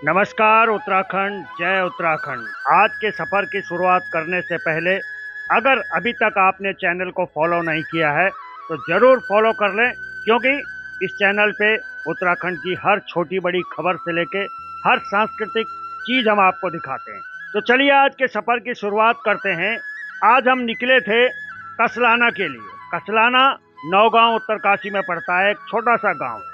नमस्कार उत्तराखंड, जय उत्तराखंड। आज के सफ़र की शुरुआत करने से पहले अगर अभी तक आपने चैनल को फॉलो नहीं किया है तो ज़रूर फॉलो कर लें, क्योंकि इस चैनल पे उत्तराखंड की हर छोटी बड़ी खबर से लेके हर सांस्कृतिक चीज़ हम आपको दिखाते हैं। तो चलिए आज के सफ़र की शुरुआत करते हैं। आज हम निकले थे कसलाना के लिए। कसलाना नौगांव उत्तरकाशी में पड़ता है, एक छोटा सा गाँव है।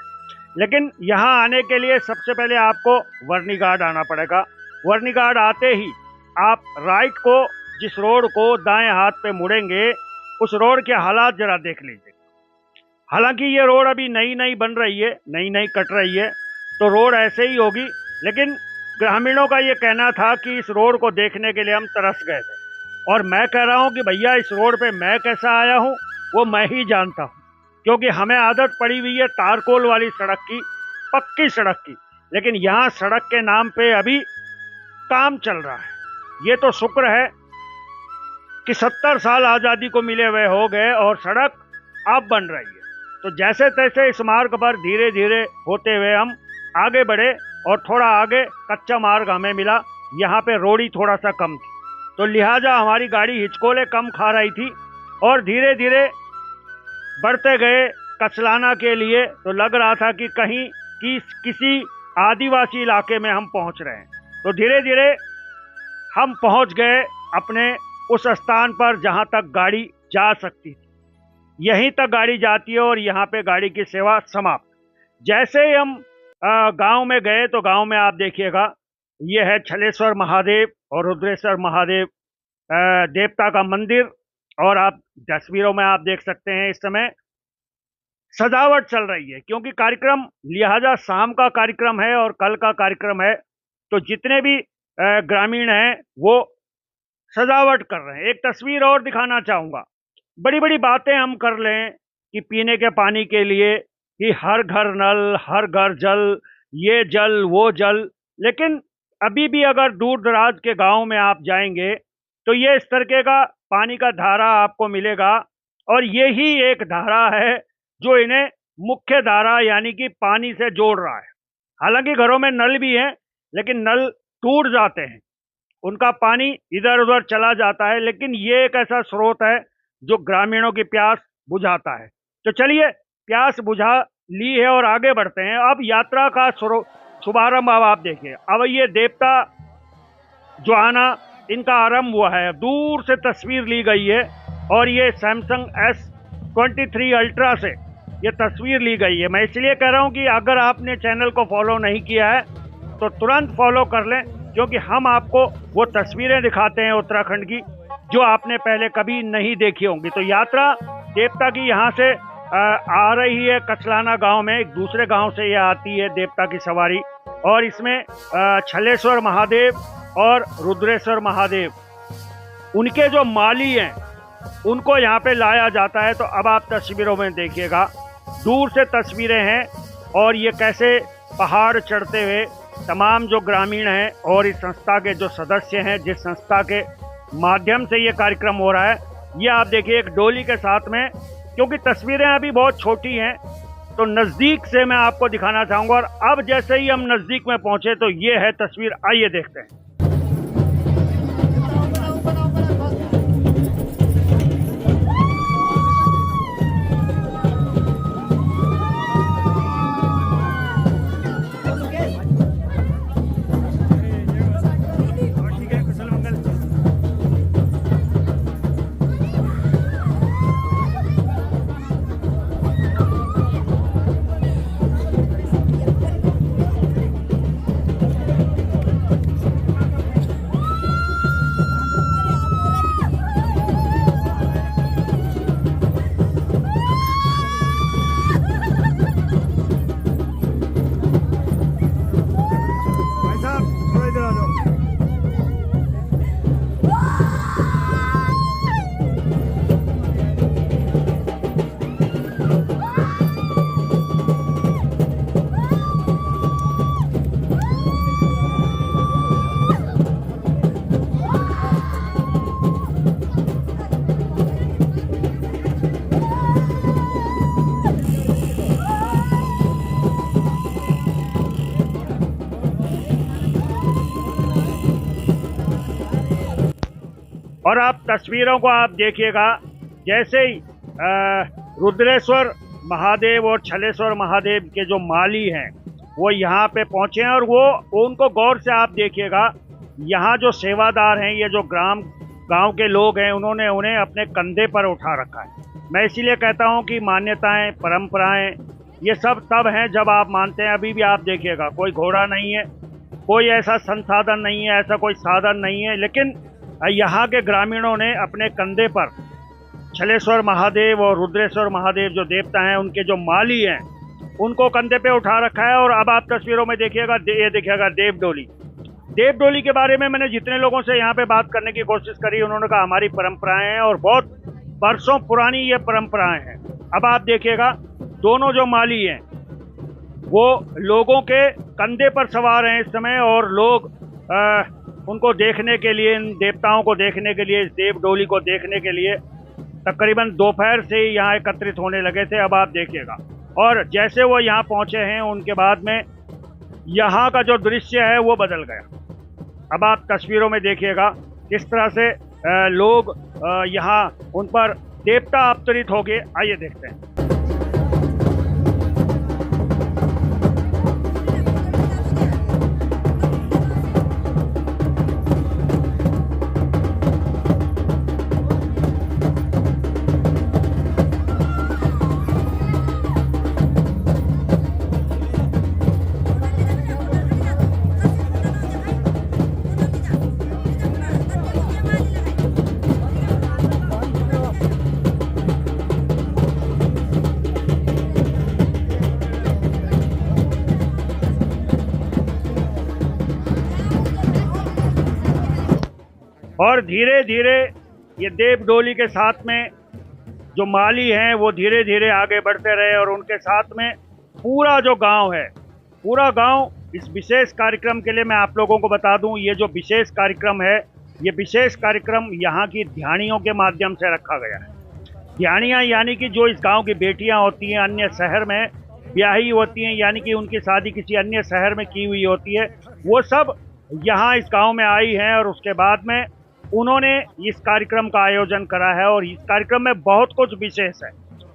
लेकिन यहाँ आने के लिए सबसे पहले आपको वर्नीघाट आना पड़ेगा। वर्नीघाट आते ही आप राइट को, जिस रोड को दाएं हाथ पे मुड़ेंगे, उस रोड के हालात जरा देख लीजिए। हालांकि ये रोड अभी नई नई बन रही है, नई नई कट रही है, तो रोड ऐसे ही होगी। लेकिन ग्रामीणों का ये कहना था कि इस रोड को देखने के लिए हम तरस गए थे। और मैं कह रहा हूँ कि भैया इस रोड पे मैं कैसा आया हूँ वो मैं ही जानता हूँ, क्योंकि हमें आदत पड़ी हुई है तारकोल वाली सड़क की, पक्की सड़क की। लेकिन यहाँ सड़क के नाम पे अभी काम चल रहा है। ये तो शुक्र है कि 70 साल आज़ादी को मिले हुए हो गए और सड़क अब बन रही है। तो जैसे तैसे इस मार्ग पर धीरे धीरे होते हुए हम आगे बढ़े और थोड़ा आगे कच्चा मार्ग हमें मिला। यहाँ पे रोड़ी थोड़ा सा कम थी, तो लिहाजा हमारी गाड़ी हिचकोले कम खा रही थी और धीरे धीरे बढ़ते गए कसलाना के लिए। तो लग रहा था कि कहीं किसी आदिवासी इलाके में हम पहुंच रहे हैं। तो धीरे धीरे हम पहुंच गए अपने उस स्थान पर जहां तक गाड़ी जा सकती थी। यहीं तक गाड़ी जाती है और यहाँ पे गाड़ी की सेवा समाप्त। जैसे ही हम गांव में गए तो गांव में आप देखिएगा, ये है छलेश्वर महादेव और रुद्रेश्वर महादेव देवता का मंदिर। और आप तस्वीरों में आप देख सकते हैं इस समय सजावट चल रही है, क्योंकि कार्यक्रम लिहाजा शाम का कार्यक्रम है और कल का कार्यक्रम है। तो जितने भी ग्रामीण हैं वो सजावट कर रहे हैं। एक तस्वीर और दिखाना चाहूँगा। बड़ी बड़ी बातें हम कर लें कि पीने के पानी के लिए कि हर घर नल, हर घर जल, ये जल वो जल, लेकिन अभी भी अगर दूर दराज के गाँव में आप जाएंगे तो ये इस तरीके का पानी का धारा आपको मिलेगा। और यही एक धारा है जो इन्हें मुख्य धारा यानी कि पानी से जोड़ रहा है। हालांकि घरों में नल भी हैं, लेकिन नल टूट जाते हैं, उनका पानी इधर उधर चला जाता है। लेकिन ये एक ऐसा स्रोत है जो ग्रामीणों की प्यास बुझाता है। तो चलिए प्यास बुझा ली है और आगे बढ़ते हैं। अब यात्रा का शुभारंभ अब आप देखिए। अब ये देवता जो आना इनका आरंभ हुआ है। दूर से तस्वीर ली गई है और ये सैमसंग S23 अल्ट्रा से ये तस्वीर ली गई है। मैं इसलिए कह रहा हूँ कि अगर आपने चैनल को फॉलो नहीं किया है तो तुरंत फॉलो कर लें, क्योंकि हम आपको वो तस्वीरें दिखाते हैं उत्तराखंड की जो आपने पहले कभी नहीं देखी होंगी। तो यात्रा देवता की यहाँ से आ रही है कसलाना गांव में। एक दूसरे गांव से ये आती है देवता की सवारी, और इसमें छलेश्वर महादेव और रुद्रेश्वर महादेव, उनके जो माली हैं उनको यहाँ पे लाया जाता है। तो अब आप तस्वीरों में देखिएगा, दूर से तस्वीरें हैं और ये कैसे पहाड़ चढ़ते हुए तमाम जो ग्रामीण हैं और इस संस्था के जो सदस्य हैं, जिस संस्था के माध्यम से ये कार्यक्रम हो रहा है, ये आप देखिए एक डोली के साथ में। क्योंकि तस्वीरें अभी बहुत छोटी हैं तो नज़दीक से मैं आपको दिखाना चाहूँगा। और अब जैसे ही हम नज़दीक में पहुँचे तो ये है तस्वीर, आइए देखते हैं। और आप तस्वीरों को आप देखिएगा, जैसे ही रुद्रेश्वर महादेव और छलेश्वर महादेव के जो माली हैं वो यहाँ पे पहुँचे हैं, और वो उनको गौर से आप देखिएगा, यहाँ जो सेवादार हैं, ये जो गांव के लोग हैं, उन्होंने उन्हें अपने कंधे पर उठा रखा है। मैं इसीलिए कहता हूँ कि मान्यताएं, परंपराएं, ये सब तब हैं जब आप मानते हैं। अभी भी आप देखिएगा, कोई घोड़ा नहीं है, कोई ऐसा संसाधन नहीं है, ऐसा कोई साधन नहीं है, लेकिन यहाँ के ग्रामीणों ने अपने कंधे पर छलेश्वर महादेव और रुद्रेश्वर महादेव जो देवता हैं, उनके जो माली हैं, उनको कंधे पे उठा रखा है। और अब आप तस्वीरों में देखिएगा, ये देखिएगा देवडोली। देवडोली के बारे में मैंने जितने लोगों से यहाँ पे बात करने की कोशिश करी, उन्होंने कहा हमारी परंपराएं हैं और बहुत बरसों पुरानी ये परंपराएं हैं। अब आप देखिएगा, दोनों जो माली हैं वो लोगों के कंधे पर सवार हैं इस समय, और लोग उनको देखने के लिए, इन देवताओं को देखने के लिए, इस देवडोली को देखने के लिए तकरीबन दोपहर से ही यहाँ एकत्रित होने लगे थे। अब आप देखिएगा, और जैसे वो यहाँ पहुँचे हैं, उनके बाद में यहाँ का जो दृश्य है वो बदल गया। अब आप तस्वीरों में देखिएगा किस तरह से लोग यहाँ उन पर देवता अवतरित हो गए। आइए देखते हैं। और धीरे धीरे ये देवडोली के साथ में जो माली हैं वो धीरे धीरे आगे बढ़ते रहे, और उनके साथ में पूरा जो गांव है, पूरा गांव इस विशेष कार्यक्रम के लिए मैं आप लोगों को बता दूं, ये जो विशेष कार्यक्रम है, ये विशेष कार्यक्रम यहाँ की ध्यानियों के माध्यम से रखा गया है। ध्यानियाँ यानी कि जो इस गाँव की बेटियाँ होती हैं, अन्य शहर में ब्याही होती हैं, यानी कि उनकी शादी किसी अन्य शहर में की हुई होती है, वो सब यहाँ इस गाँव में आई हैं, और उसके बाद में उन्होंने इस कार्यक्रम का आयोजन करा है। और इस कार्यक्रम में बहुत कुछ विशेष है,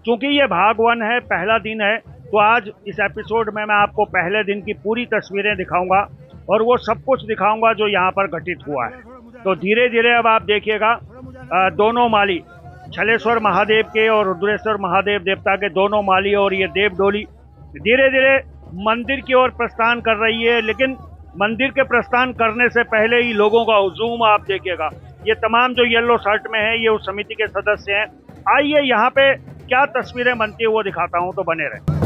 क्योंकि ये भाग 1 है, पहला दिन है, तो आज इस एपिसोड में मैं आपको पहले दिन की पूरी तस्वीरें दिखाऊंगा और वो सब कुछ दिखाऊंगा जो यहाँ पर घटित हुआ है। तो धीरे धीरे अब आप देखिएगा, दोनों माली, छलेश्वर महादेव के और रुद्रेश्वर महादेव देवता के दोनों माली और ये देवडोली धीरे धीरे मंदिर की ओर प्रस्थान कर रही है। लेकिन मंदिर के प्रस्थान करने से पहले ही लोगों का हुजूम आप देखिएगा। ये तमाम जो येलो शर्ट में है, ये उस समिति के सदस्य हैं। आइए यहाँ पे क्या तस्वीरें बनती है वो दिखाता हूँ, तो बने रहे।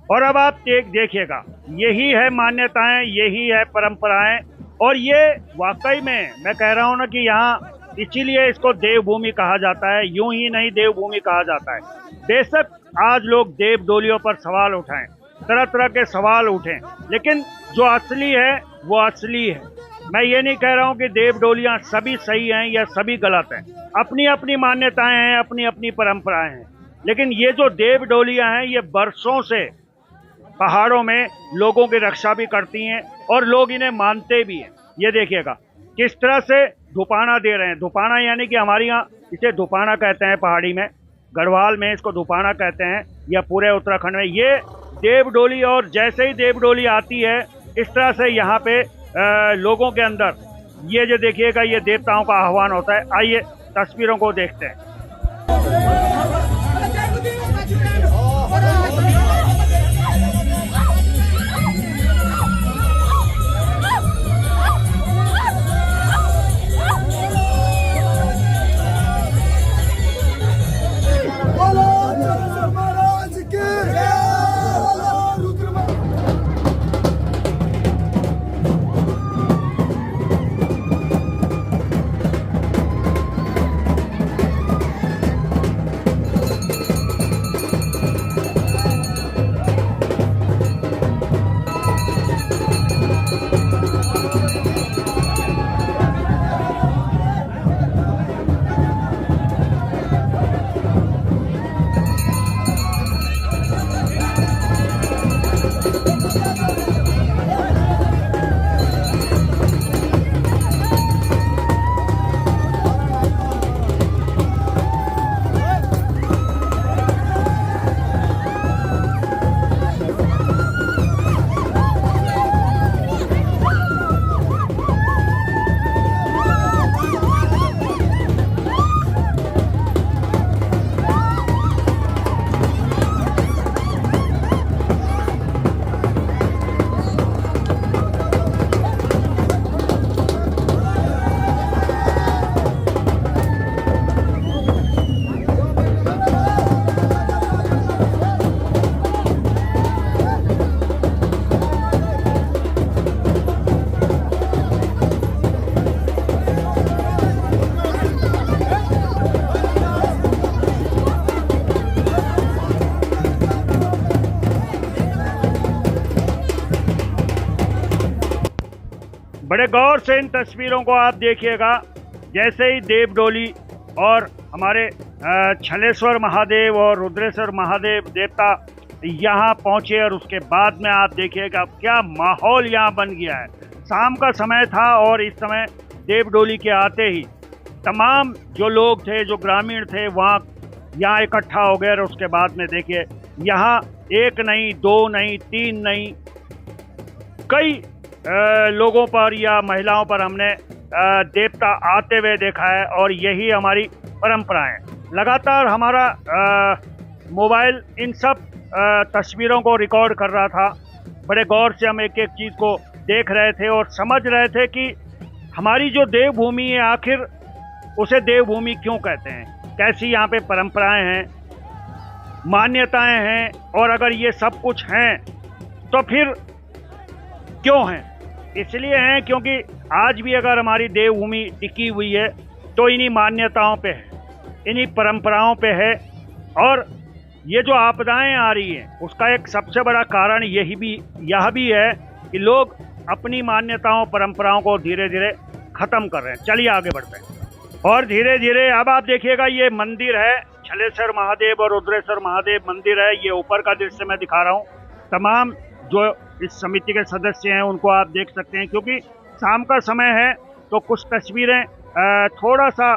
और अब आप देखिएगा, यही है मान्यताएं, यही है परंपराएं, और ये वाकई में मैं कह रहा हूं ना कि यहाँ इसीलिए इसको देवभूमि कहा जाता है, यूं ही नहीं देवभूमि कहा जाता है। बेशक आज लोग देवडोलियों पर सवाल उठाएं, तरह तरह के सवाल उठें, लेकिन जो असली है वो असली है। मैं ये नहीं कह रहा हूँ कि देवडोलियाँ सभी सही हैं या सभी गलत हैं, अपनी अपनी मान्यताएं हैं, अपनी अपनी परंपराएं हैं। लेकिन ये जो देवडोलियाँ हैं, ये बरसों से पहाड़ों में लोगों की रक्षा भी करती हैं और लोग इन्हें मानते भी हैं। ये देखिएगा किस तरह से धुपाना दे रहे हैं। धुपाना यानी कि हमारे यहाँ इसे धुपाना कहते हैं, पहाड़ी में, गढ़वाल में इसको धुपाना कहते हैं, या पूरे उत्तराखंड में ये देवडोली। और जैसे ही देवडोली आती है, इस तरह से यहाँ पे लोगों के अंदर ये जो देखिएगा, ये देवताओं का आह्वान होता है। आइए तस्वीरों को देखते हैं। बड़े गौर से इन तस्वीरों को आप देखिएगा। जैसे ही देव डोली और हमारे छलेश्वर महादेव और रुद्रेश्वर महादेव देवता यहाँ पहुँचे और उसके बाद में आप देखिएगा क्या माहौल यहाँ बन गया है। शाम का समय था और इस समय देव डोली के आते ही तमाम जो लोग थे, जो ग्रामीण थे, वहाँ यहाँ इकट्ठा हो गए। और उसके बाद में देखिए यहाँ एक नहीं, दो नहीं, तीन नहीं, कई लोगों पर या महिलाओं पर हमने देवता आते हुए देखा है। और यही हमारी परंपरा है। लगातार हमारा मोबाइल इन सब तस्वीरों को रिकॉर्ड कर रहा था। बड़े गौर से हम एक एक चीज़ को देख रहे थे और समझ रहे थे कि हमारी जो देवभूमि है आखिर उसे देवभूमि क्यों कहते हैं, कैसी यहाँ पे परंपराएं हैं, मान्यताएं हैं। और अगर ये सब कुछ हैं तो फिर क्यों हैं? इसलिए हैं क्योंकि आज भी अगर हमारी देवभूमि टिकी हुई है तो इन्हीं मान्यताओं पे है, इन्हीं परंपराओं पे है। और ये जो आपदाएं आ रही हैं उसका एक सबसे बड़ा कारण यह भी है कि लोग अपनी मान्यताओं परंपराओं को धीरे धीरे ख़त्म कर रहे हैं। चलिए आगे बढ़ते हैं। और धीरे धीरे अब आप देखिएगा ये मंदिर है, छलेश्वर महादेव और रुद्रेश्वर महादेव मंदिर है। ये ऊपर का दृश्य मैं दिखा रहा हूँ। तमाम जो इस समिति के सदस्य हैं उनको आप देख सकते हैं। क्योंकि शाम का समय है तो कुछ तस्वीरें थोड़ा सा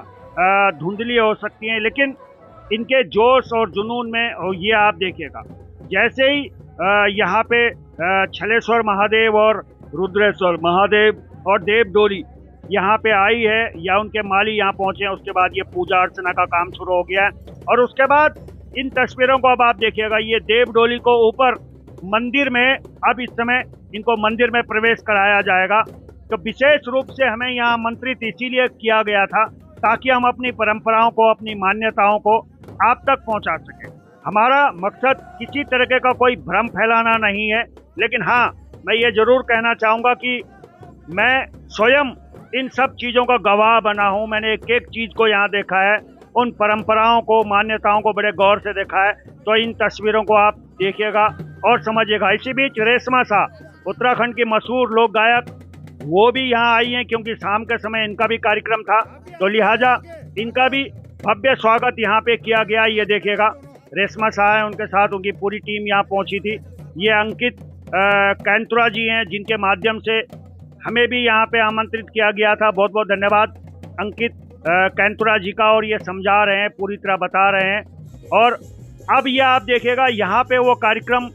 धुंधली हो सकती हैं, लेकिन इनके जोश और जुनून में ये आप देखिएगा। जैसे ही यहाँ पे छलेश्वर महादेव और रुद्रेश्वर महादेव और देव डोली यहाँ पे आई है या उनके माली यहाँ पहुँचे हैं, उसके बाद ये पूजा अर्चना का काम शुरू हो गया है। और उसके बाद इन तस्वीरों को अब आप देखिएगा, ये देव डोली को ऊपर मंदिर में अब इस समय इनको मंदिर में प्रवेश कराया जाएगा। तो विशेष रूप से हमें यहाँ आमंत्रित इसीलिए किया गया था ताकि हम अपनी परंपराओं को, अपनी मान्यताओं को आप तक पहुँचा सकें। हमारा मकसद किसी तरीके का कोई भ्रम फैलाना नहीं है, लेकिन हाँ मैं ये ज़रूर कहना चाहूँगा कि मैं स्वयं इन सब चीज़ों का गवाह बना हूँ। मैंने एक एक चीज़ को यहाँ देखा है, उन परंपराओं को, मान्यताओं को बड़े गौर से देखा है। तो इन तस्वीरों को आप देखिएगा और समझिएगा। इसी बीच रेशमा शाह, उत्तराखंड की मशहूर लोक गायक, वो भी यहाँ आई हैं क्योंकि शाम के समय इनका भी कार्यक्रम था, तो लिहाजा इनका भी भव्य स्वागत यहाँ पे किया गया। ये देखिएगा रेशमा शाह है, उनके साथ उनकी पूरी टीम यहाँ पहुँची थी। ये अंकित कैंतुरा जी हैं जिनके माध्यम से हमें भी यहाँ पे आमंत्रित किया गया था। बहुत बहुत धन्यवाद अंकित कैंतुरा जी का। और ये समझा रहे हैं, पूरी तरह बता रहे हैं। और अब ये आप देखिएगा यहाँ पे वो कार्यक्रम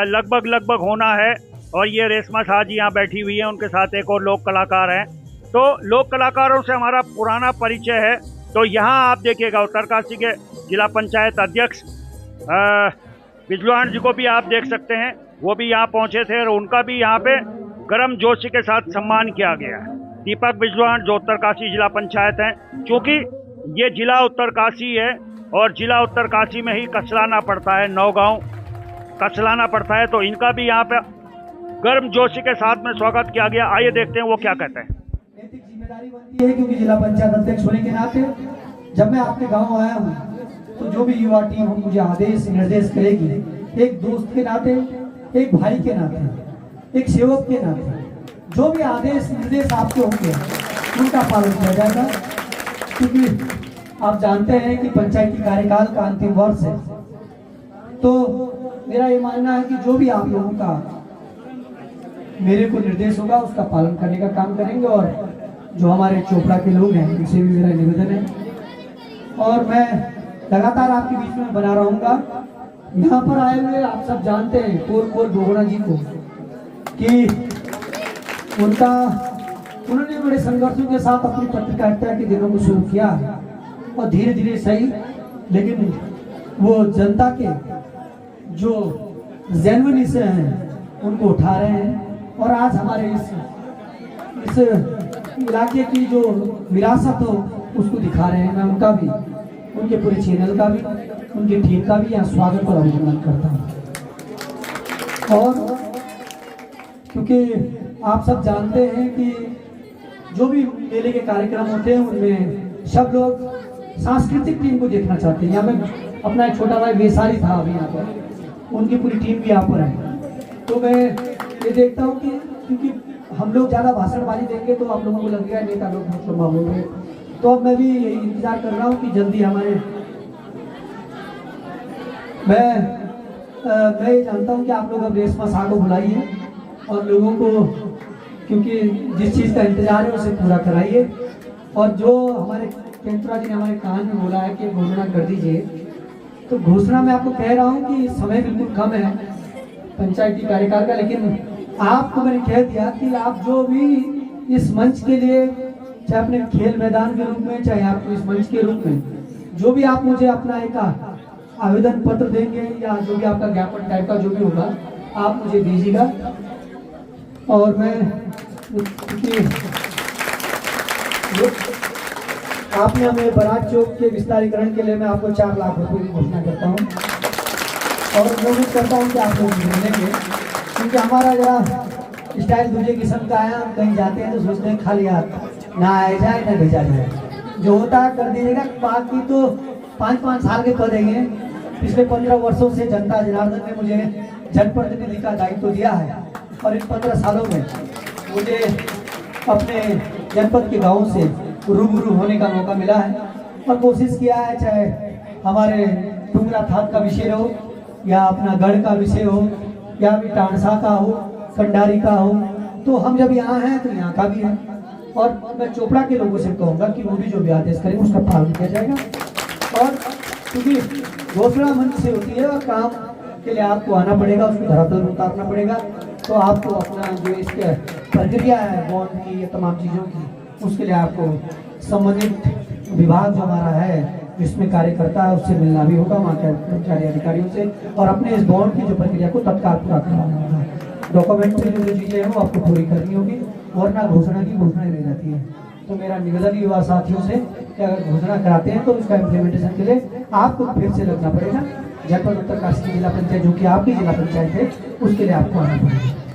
लगभग होना है। और ये रेशमा शाह जी यहाँ बैठी हुई है, उनके साथ एक और लोक कलाकार हैं। तो लोक कलाकारों से हमारा पुराना परिचय है। तो यहाँ आप देखिएगा उत्तरकाशी के जिला पंचायत अध्यक्ष बिजलान जी को भी आप देख सकते हैं, वो भी यहाँ पहुँचे थे और उनका भी यहाँ पे गर्म जोशी के साथ सम्मान किया गया है। दीपक बिजलान जो उत्तरकाशी जिला पंचायत हैं, क्योंकि ये जिला उत्तरकाशी है और जिला उत्तरकाशी में ही कचलाना पड़ता है, नौगांव कचलाना पड़ता है, तो इनका भी यहाँ पे गर्म जोशी के साथ में स्वागत किया गया। आइए देखते हैं वो क्या कहते हैं। नैतिक जिम्मेदारी बनती है क्योंकि जिला पंचायत अध्यक्ष होने के नाते जब मैं आपके गांव आया हूं तो जो भी युवा टीम मुझे आदेश निर्देश करेगी, एक दोस्त के नाते, एक भाई के नाते, एक सेवक के नाते, जो भी आदेश निर्देश आपके होंगे उनका पालन किया जाएगा। क्योंकि आप जानते हैं कि पंचायती कार्यकाल का अंतिम वर्ष है, तो मेरा ये मानना है कि जो भी आप लोगों का मेरे को निर्देश होगा उसका पालन करने का काम करेंगे। और जो हमारे चोपड़ा के लोग हैं उनसे भी मेरा निवेदन है और मैं लगातार आपके बीच में बना रहूंगा। यहाँ पर आए हुए आप सब जानते हैं कोर बोगड़ा जी को कि उन्होंने बड़े संघर्षों के साथ अपनी पत्रकारिता के दिनों को शुरू किया और धीरे धीरे सही, लेकिन वो जनता के जो जेन्युइन इश्यू हैं उनको उठा रहे हैं। और आज हमारे इस इलाके की जो विरासत हो उसको दिखा रहे हैं। मैं उनका भी, उनके पूरे चैनल का भी, उनकी टीम का भी यहाँ स्वागत और अभिनंदन करता हूँ। और क्योंकि आप सब जानते हैं कि जो भी मेले के कार्यक्रम होते हैं उनमें सब लोग सांस्कृतिक टीम को देखना चाहते हैं। यहाँ पे अपना एक छोटा भाई वेसारी था अभी यहाँ पर, उनकी पूरी टीम भी यहाँ पर है। तो मैं ये देखता हूँ कि क्योंकि हम लोग ज़्यादा भाषणबाजी देंगे तो आप लोगों को लगेगा नेता लोग बहुत लंबा बोल रहे हैं। तो अब मैं भी इंतजार कर रहा हूँ कि जल्दी हमारे मैं ये जानता हूँ कि आप लोग अब रेशमा शाह को बुलाइए और लोगों को, क्योंकि जिस चीज़ का इंतजार है उसे पूरा कराइए। और जो हमारे केंद्रा जी ने हमारे कान में बोला है कि घोषणा कर दीजिए, तो घोषणा में आपको कह रहा हूँ कि समय बिल्कुल कम है पंचायती कार्यकाल का, लेकिन आपको मैंने कह दिया कि आप जो भी इस मंच के लिए, चाहे अपने खेल मैदान के रूप में, चाहे आपको इस मंच के रूप में, जो भी आप मुझे अपना एक आवेदन पत्र देंगे या जो भी आपका ज्ञापन टाइप का जो भी होगा आप मुझे दीजिएगा। और मैं आपने हमें बराज चौक के विस्तारीकरण के लिए मैं आपको 4 लाख रुपए की घोषणा करता हूँ और उम्मीद करता हूँ कि आप लोग मिलेंगे, क्योंकि हमारा जरा स्टाइल दूसरे किस्म का है। हम कहीं जाते हैं तो सोचते हैं खाली हाथ ना आया जाए ना भेजा जाए, जो होता है कर दीजिएगा। बाकी तो 5-5 साल के कर देंगे। पिछले 15 वर्षों से जनता जनार्दन ने मुझे जनप्रतिनिधि का दायित्व दिया है और इन 15 सालों में मुझे अपने जनपद के गाँव से रूबरू होने का मौका मिला है और कोशिश किया है, चाहे हमारे टुंगरा थान का विषय हो या अपना गढ़ का विषय हो या भी टाणसा का हो, कंडारी का हो, तो हम जब यहाँ हैं तो यहाँ का भी है। और मैं चोपड़ा के लोगों से कहूँगा कि वो भी जो भी आदेश करें उसका पालन किया जाएगा। और क्योंकि घोषणा मंच से होती है और काम के लिए आपको आना पड़ेगा, उसको धरातल में उतारना पड़ेगा। तो आपको अपना जो इसके प्रक्रिया है बॉन्ड की या तमाम चीज़ों की, उसके लिए आपको संबंधित विभाग जो हमारा है जिसमें कार्य करता है उससे मिलना भी होगा, वहाँ के कर्मचारी अधिकारियों से, और अपने इस बॉन्ड की जो प्रक्रिया को तत्काल पूरा करवाना होगा। डॉक्यूमेंट में जो चीज़ें हैं वो आपको पूरी करनी होगी, वरना घोषणा की घोषणा ही रह जाती है। तो मेरा निवेदन युवा साथियों से कि अगर घोषणा कराते हैं तो उसका इम्प्लीमेंटेशन के लिए आपको फिर से लगना पड़ेगा। जनपद उत्तरकाशी जिला पंचायत जो कि आपकी जिला पंचायत है उसके लिए आपको आना पड़ेगा।